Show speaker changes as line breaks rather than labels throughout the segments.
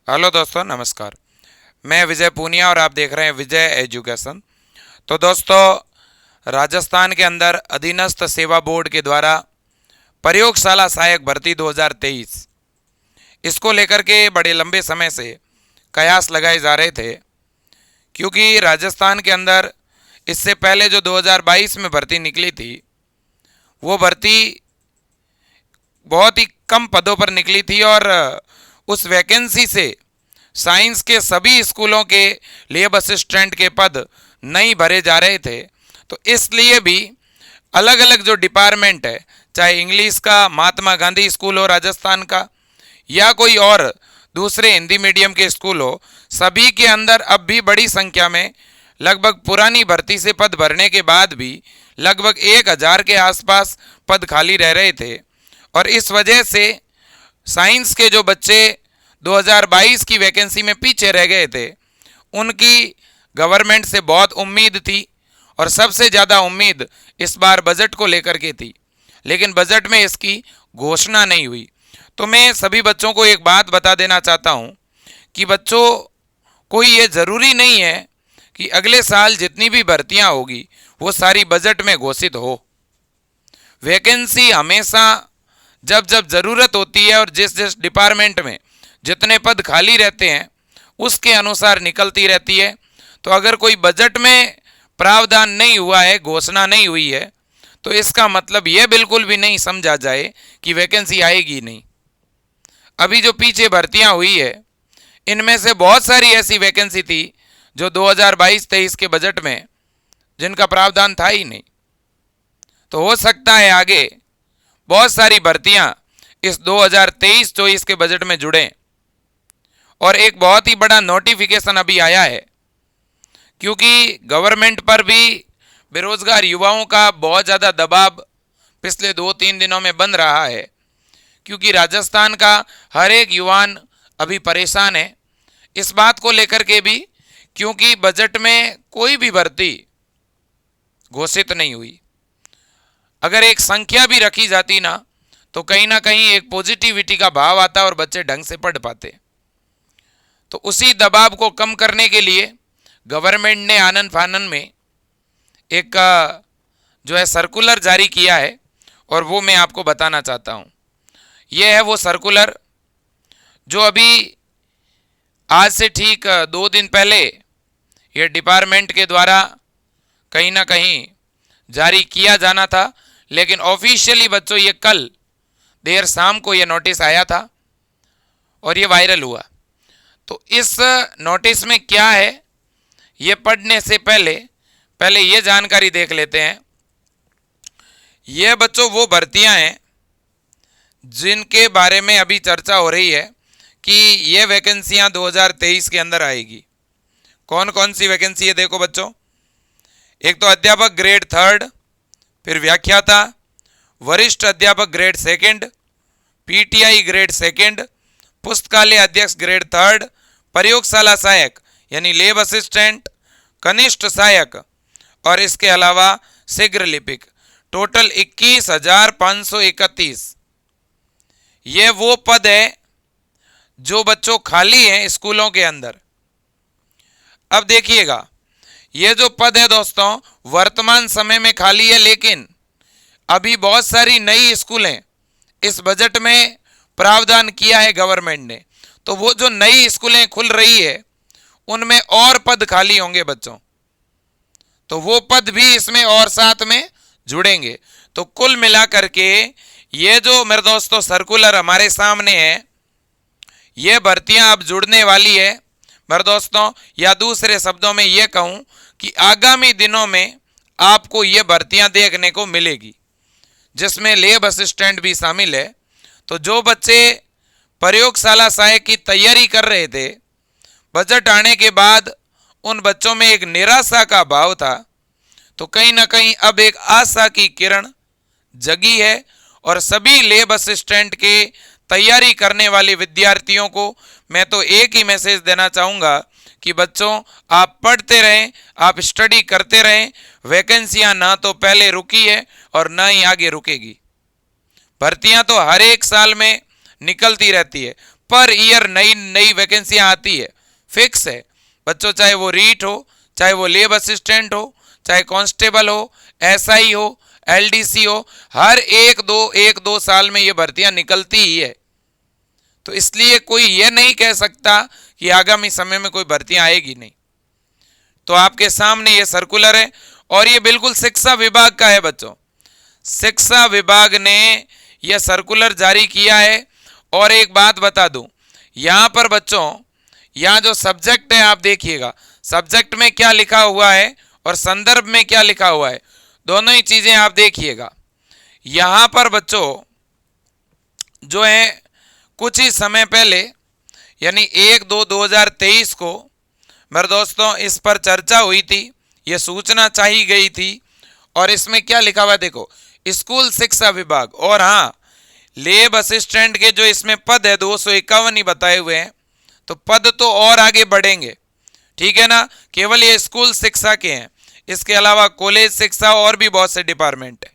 Hello दोस्तों, नमस्कार। मैं विजय पूनिया और आप देख रहे हैं विजय एजुकेशन। तो दोस्तों, राजस्थान के अंदर अधीनस्थ सेवा बोर्ड के द्वारा प्रयोगशाला सहायक भर्ती 2023 इसको लेकर के बड़े लंबे समय से कयास लगाए जा रहे थे, क्योंकि राजस्थान के अंदर इससे पहले जो 2022 में भर्ती निकली थी वो भर्ती बहुत ही कम पदों पर निकली थी और उस वैकेंसी से साइंस के सभी स्कूलों के लैब असिस्टेंट के पद नहीं भरे जा रहे थे। तो इसलिए भी अलग अलग जो डिपार्टमेंट है, चाहे इंग्लिश का महात्मा गांधी स्कूल हो राजस्थान का या कोई और दूसरे हिंदी मीडियम के स्कूल हो, सभी के अंदर अब भी बड़ी संख्या में लगभग पुरानी भर्ती से पद भरने के बाद भी लगभग 1000 के आसपास पद खाली रह रहे थे। और इस वजह से साइंस के जो बच्चे 2022 की वैकेंसी में पीछे रह गए थे, उनकी गवर्नमेंट से बहुत उम्मीद थी और सबसे ज़्यादा उम्मीद इस बार बजट को लेकर के थी, लेकिन बजट में इसकी घोषणा नहीं हुई। तो मैं सभी बच्चों को एक बात बता देना चाहता हूँ कि बच्चों, कोई ये ज़रूरी नहीं है कि अगले साल जितनी भी भर्तियाँ होगी वो सारी बजट में घोषित हो। वैकेंसी हमेशा जब जब ज़रूरत होती है और जिस जिस डिपार्टमेंट में जितने पद खाली रहते हैं उसके अनुसार निकलती रहती है। तो अगर कोई बजट में प्रावधान नहीं हुआ है, घोषणा नहीं हुई है, तो इसका मतलब यह बिल्कुल भी नहीं समझा जाए कि वैकेंसी आएगी नहीं। अभी जो पीछे भर्तियां हुई है, इनमें से बहुत सारी ऐसी वैकेंसी थी जो 2022-23 के बजट में जिनका प्रावधान था ही नहीं। तो हो सकता है आगे बहुत सारी भर्तियां इस 2023-24 के बजट में जुड़ें। और एक बहुत ही बड़ा नोटिफिकेशन अभी आया है, क्योंकि गवर्नमेंट पर भी बेरोजगार युवाओं का बहुत ज़्यादा दबाव पिछले 2-3 दिनों में बन रहा है, क्योंकि राजस्थान का हर एक युवान अभी परेशान है इस बात को लेकर के भी, क्योंकि बजट में कोई भी भर्ती घोषित नहीं हुई। अगर एक संख्या भी रखी जाती तो कहीं ना कहीं एक पॉजिटिविटी का भाव आता और बच्चे ढंग से पढ़ पाते। तो उसी दबाव को कम करने के लिए गवर्नमेंट ने आनन फानन में एक जो है सर्कुलर जारी किया है, और वो मैं आपको बताना चाहता हूँ। ये है वो सर्कुलर जो अभी आज से ठीक 2 दिन पहले ये डिपार्टमेंट के द्वारा कहीं ना कहीं जारी किया जाना था, लेकिन ऑफिशियली बच्चों ये कल देर शाम को ये नोटिस आया था और ये वायरल हुआ। तो इस नोटिस में क्या है, ये पढ़ने से पहले ये जानकारी देख लेते हैं। ये बच्चों वो भर्तियां हैं जिनके बारे में अभी चर्चा हो रही है कि ये वैकेंसियां 2023 के अंदर आएगी। कौन कौन सी वैकेंसी है देखो बच्चों। एक तो अध्यापक ग्रेड 3, फिर व्याख्याता, वरिष्ठ अध्यापक ग्रेड 2, पीटीआई ग्रेड 2, पुस्तकालय अध्यक्ष ग्रेड 3, प्रयोगशाला सहायक यानी लैब असिस्टेंट, कनिष्ठ सहायक और इसके अलावा शीघ्र लिपिक। टोटल 21,531 ये वो पद है जो बच्चों खाली हैं स्कूलों के अंदर। अब देखिएगा, ये जो पद है दोस्तों वर्तमान समय में खाली है, लेकिन अभी बहुत सारी नई स्कूलें इस बजट में प्रावधान किया है गवर्नमेंट ने। तो वो जो नई स्कूलें खुल रही है उनमें और पद खाली होंगे बच्चों, तो वो पद भी इसमें और साथ में जुड़ेंगे। तो कुल मिलाकर के ये जो मेरे दोस्तों सर्कुलर हमारे सामने है, ये भर्तियां अब जुड़ने वाली है मेरे दोस्तों। या दूसरे शब्दों में ये कहूं कि आगामी दिनों में आपको ये भर्तियां देखने को मिलेगी, जिसमें लैब असिस्टेंट भी शामिल है। तो जो बच्चे प्रयोगशाला सहायक की तैयारी कर रहे थे, बजट आने के बाद उन बच्चों में एक निराशा का भाव था, तो कहीं ना कहीं अब एक आशा की किरण जगी है। और सभी लैब असिस्टेंट के तैयारी करने वाले विद्यार्थियों को मैं तो एक ही मैसेज देना चाहूँगा कि बच्चों आप पढ़ते रहें, आप स्टडी करते रहें। वैकेंसियां ना तो पहले रुकी है और ना ही आगे रुकेगी। भर्तियां तो हर एक साल में निकलती रहती है, पर ईयर नई नई वैकेंसियां आती है, फिक्स है बच्चों, चाहे वो रीट हो, चाहे वो लेब असिस्टेंट हो, चाहे कांस्टेबल हो, एसआई हो, एलडीसी हो, हर एक दो साल में ये भर्तियां निकलती ही है। तो इसलिए कोई ये नहीं कह सकता कि आगामी समय में कोई भर्तियां आएगी नहीं। तो आपके सामने ये सर्कुलर है और ये बिल्कुल शिक्षा विभाग का है बच्चों। शिक्षा विभाग ने यह सर्कुलर जारी किया है। और एक बात बता दूं, यहां पर बच्चों, यहां जो सब्जेक्ट है आप देखिएगा, सब्जेक्ट में क्या लिखा हुआ है और संदर्भ में क्या लिखा हुआ है, दोनों ही चीजें आप देखिएगा। यहां पर बच्चों जो है कुछ ही समय पहले यानी 1/2/2023 को मेरे दोस्तों इस पर चर्चा हुई थी, यह सूचना चाहिए गई थी। और इसमें क्या लिखा हुआ है देखो, स्कूल शिक्षा विभाग। और हाँ, लेब असिस्टेंट के जो इसमें पद है 251 ही बताए हुए हैं, तो पद तो और आगे बढ़ेंगे, ठीक है ना। केवल ये स्कूल शिक्षा के हैं, इसके अलावा कॉलेज शिक्षा और भी बहुत से डिपार्टमेंट है।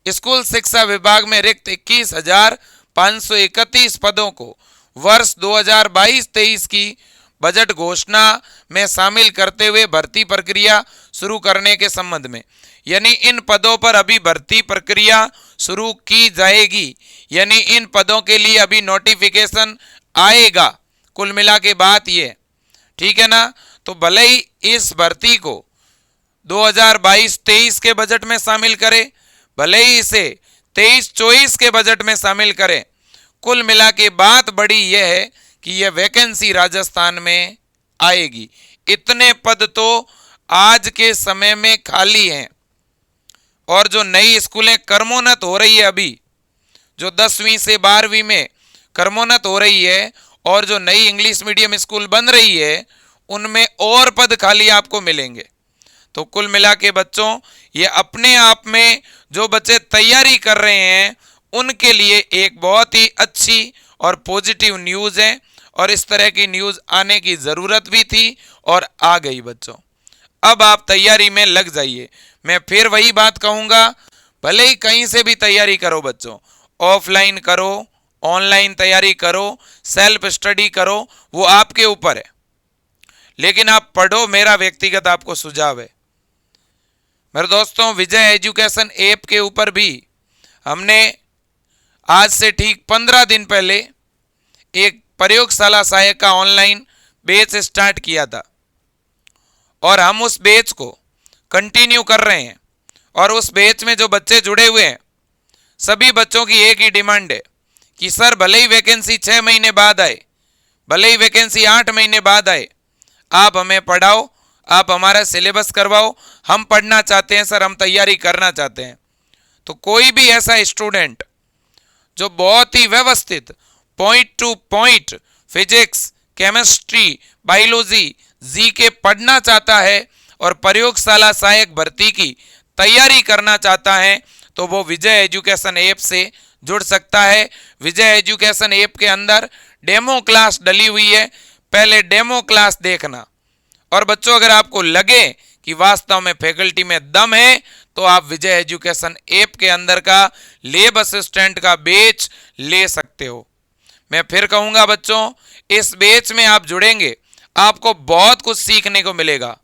स्कूल शिक्षा विभाग में रिक्त 21,531 पदों को वर्ष 2022-23 की बजट घोषणा में शामिल करते हुए भर्ती प्रक्रिया शुरू करने के संबंध में, यानी इन पदों पर अभी भर्ती प्रक्रिया शुरू की जाएगी, यानी इन पदों के लिए अभी नोटिफिकेशन आएगा। कुल मिला के बात ये, ठीक है ना। तो भले ही इस भर्ती को 2022-23 के बजट में शामिल करें, भले ही इसे 23-24 के बजट में शामिल करें, कुल मिला के बात बड़ी यह है कि यह वैकेंसी राजस्थान में आएगी। इतने पद तो आज के समय में खाली हैं। और जो नई स्कूलें कर्मोन्नत हो रही है अभी, जो 10वीं से 12वीं में कर्मोन्नत हो रही है, और जो नई इंग्लिश मीडियम स्कूल बन रही है, उनमें और पद खाली आपको मिलेंगे। तो कुल मिला के बच्चों, ये अपने आप में जो बच्चे तैयारी कर रहे हैं उनके लिए एक बहुत ही अच्छी और पॉजिटिव न्यूज़ है। और इस तरह की न्यूज़ आने की ज़रूरत भी थी और आ गई बच्चों। अब आप तैयारी में लग जाइए। मैं फिर वही बात कहूँगा, भले ही कहीं से भी तैयारी करो बच्चों, ऑफलाइन करो, ऑनलाइन तैयारी करो, सेल्फ स्टडी करो, वो आपके ऊपर है, लेकिन आप पढ़ो, मेरा व्यक्तिगत आपको सुझाव है। मेरे दोस्तों, विजय एजुकेशन ऐप के ऊपर भी हमने आज से ठीक 15 दिन पहले एक प्रयोगशाला सहायक का ऑनलाइन बैच स्टार्ट किया था और हम उस बैच को कंटिन्यू कर रहे हैं। और उस बैच में जो बच्चे जुड़े हुए हैं, सभी बच्चों की एक ही डिमांड है कि सर भले ही वैकेंसी 6 महीने बाद आए, भले ही वैकेंसी 8 महीने बाद आए, आप हमें पढ़ाओ, आप हमारा सिलेबस करवाओ, हम पढ़ना चाहते हैं सर, हम तैयारी करना चाहते हैं। तो कोई भी ऐसा स्टूडेंट जो बहुत ही व्यवस्थित point two point physics, chemistry, biology, GK पढ़ना चाहता है और प्रयोगशाला सहायक भर्ती की तैयारी करना चाहता है, तो वो विजय एजुकेशन ऐप से जुड़ सकता है। विजय एजुकेशन ऐप के अंदर डेमो क्लास डली हुई है, पहले डेमो क्लास देखना। और बच्चों, अगर आपको लगे कि वास्तव में फैकल्टी में दम है, तो आप विजय एजुकेशन ऐप के अंदर का लेब असिस्टेंट का बैच ले सकते हो। मैं फिर कहूंगा बच्चों, इस बैच में आप जुड़ेंगे, आपको बहुत कुछ सीखने को मिलेगा।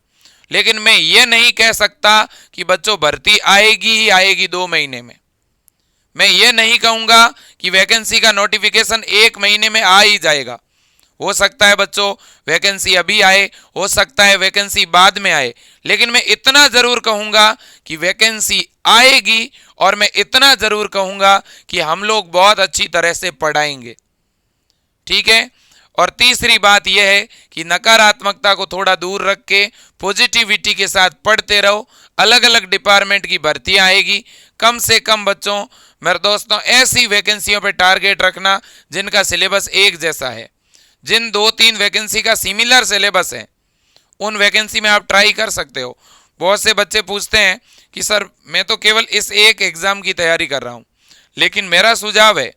लेकिन मैं ये नहीं कह सकता कि बच्चों भर्ती आएगी ही आएगी 2 महीने में। मैं ये नहीं कहूंगा कि वैकेंसी का नोटिफिकेशन 1 महीने में आ ही जाएगा। हो सकता है बच्चों वैकेंसी अभी आए, हो सकता है वैकेंसी बाद में आए, लेकिन मैं इतना जरूर कहूंगा कि वैकेंसी आएगी। और मैं इतना जरूर कहूंगा कि हम लोग बहुत अच्छी तरह से पढ़ाएंगे, ठीक है। और तीसरी बात यह है कि नकारात्मकता को थोड़ा दूर रख के पॉजिटिविटी के साथ पढ़ते रहो। अलग अलग डिपार्टमेंट की भर्तियां आएगी। कम से कम बच्चों, मेरे दोस्तों, ऐसी वैकेंसियों पे टारगेट रखना जिनका सिलेबस एक जैसा है। जिन 2-3 वैकेंसी का सिमिलर सिलेबस है, उन वैकेंसी में आप ट्राई कर सकते हो। बहुत से बच्चे पूछते हैं कि सर मैं तो केवल इस एक एग्जाम की तैयारी कर रहा हूँ, लेकिन मेरा सुझाव है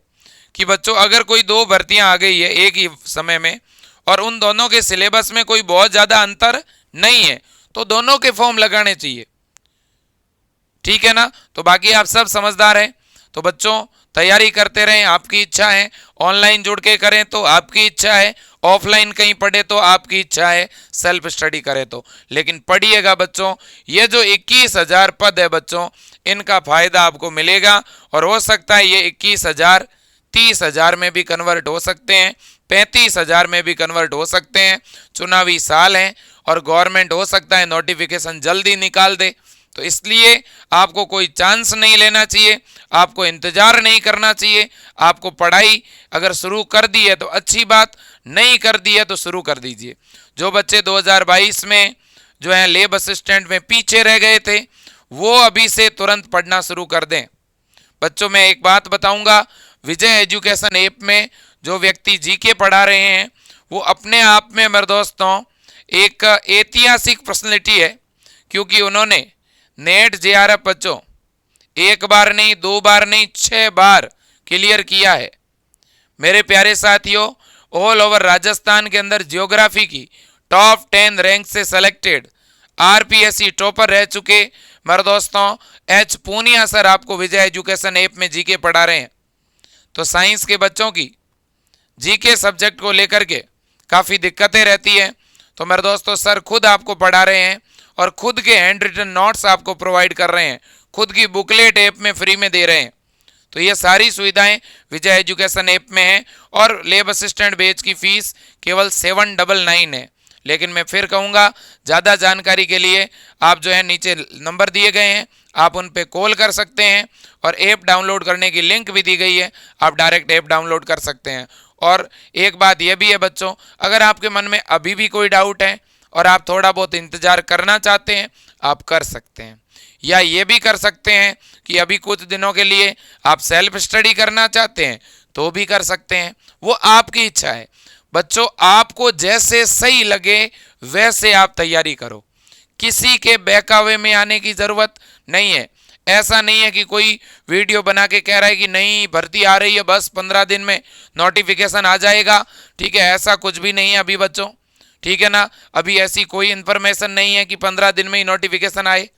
कि बच्चों अगर कोई 2 भर्तियां आ गई है एक ही समय में और उन दोनों के सिलेबस में कोई बहुत ज़्यादा अंतर नहीं है, तो दोनों के फॉर्म लगाने चाहिए, ठीक है ना। तो बाकी आप सब समझदार हैं। तो बच्चों तैयारी करते रहें, आपकी इच्छा है। ऑनलाइन जुड़ के करें तो आपकी इच्छा है, ऑफलाइन कहीं पढ़े तो आपकी इच्छा है, सेल्फ स्टडी करें तो। लेकिन पढ़िएगा बच्चों, ये जो 21,000 पद है बच्चों, इनका फायदा आपको मिलेगा। और हो सकता है ये 21,000 30,000 में भी कन्वर्ट हो सकते हैं, 35,000 में भी कन्वर्ट हो सकते हैं। चुनावी साल है और गवर्नमेंट हो सकता है नोटिफिकेशन जल्दी निकाल दे, तो इसलिए आपको कोई चांस नहीं लेना चाहिए, आपको इंतजार नहीं करना चाहिए। आपको पढ़ाई अगर शुरू कर दी है तो अच्छी बात, नहीं कर दी है तो शुरू कर दीजिए। जो बच्चे 2022 में जो है लैब असिस्टेंट में पीछे रह गए थे, वो अभी से तुरंत पढ़ना शुरू कर दें। बच्चों मैं एक बात बताऊंगा, विजय एजुकेशन ऐप में जो व्यक्ति जीके पढ़ा रहे हैं वो अपने आप में मेरे दोस्तों एक ऐतिहासिक पर्सनैलिटी है, क्योंकि उन्होंने नेट जेआरएफ बच्चों एक बार नहीं, 2 बार नहीं, 6 बार क्लियर किया है। मेरे प्यारे साथियों, ऑल ओवर राजस्थान के अंदर ज्योग्राफी की टॉप 10 रैंक से सेलेक्टेड आरपीएससी टॉपर रह चुके मेरे दोस्तों एच पूनिया सर आपको विजय एजुकेशन ऐप में जीके पढ़ा रहे हैं। तो साइंस के बच्चों की जीके सब्जेक्ट को लेकर के काफ़ी दिक्कतें रहती है, तो मेरे दोस्तों सर खुद आपको पढ़ा रहे हैं और खुद के हैंड रिटन नोट्स आपको प्रोवाइड कर रहे हैं, खुद की बुकलेट ऐप में फ्री में दे रहे हैं। तो ये सारी सुविधाएं विजय एजुकेशन ऐप में हैं। और लैब असिस्टेंट बैच की फीस केवल 799 है। लेकिन मैं फिर कहूँगा, ज़्यादा जानकारी के लिए आप जो है नीचे नंबर दिए गए हैं, आप उन पे कॉल कर सकते हैं और ऐप डाउनलोड करने की लिंक भी दी गई है, आप डायरेक्ट ऐप डाउनलोड कर सकते हैं। और एक बात यह भी है बच्चों, अगर आपके मन में अभी भी कोई डाउट है और आप थोड़ा बहुत इंतज़ार करना चाहते हैं, आप कर सकते हैं। या ये भी कर सकते हैं कि अभी कुछ दिनों के लिए आप सेल्फ स्टडी करना चाहते हैं तो भी कर सकते हैं, वो आपकी इच्छा है। बच्चों आपको जैसे सही लगे वैसे आप तैयारी करो, किसी के बहकावे में आने की ज़रूरत नहीं है। ऐसा नहीं है कि कोई वीडियो बना के कह रहा है कि नहीं भर्ती आ रही है, बस 15 दिन में नोटिफिकेशन आ जाएगा, ठीक है, ऐसा कुछ भी नहीं है अभी बच्चों, ठीक है ना। अभी ऐसी कोई इन्फॉर्मेशन नहीं है कि 15 दिन में ही नोटिफिकेशन आए,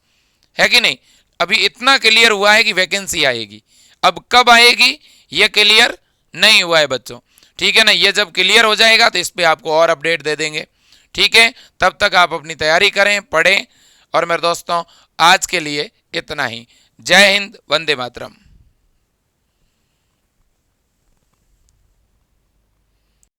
है कि नहीं। अभी इतना क्लियर हुआ है कि वैकेंसी आएगी, अब कब आएगी ये क्लियर नहीं हुआ है बच्चों, ठीक है ना। ये जब क्लियर हो जाएगा तो इस पर आपको और अपडेट दे देंगे, ठीक है। तब तक आप अपनी तैयारी करें, पढ़ें। और मेरे दोस्तों आज के लिए इतना ही। जय हिंद, वंदे मातरम।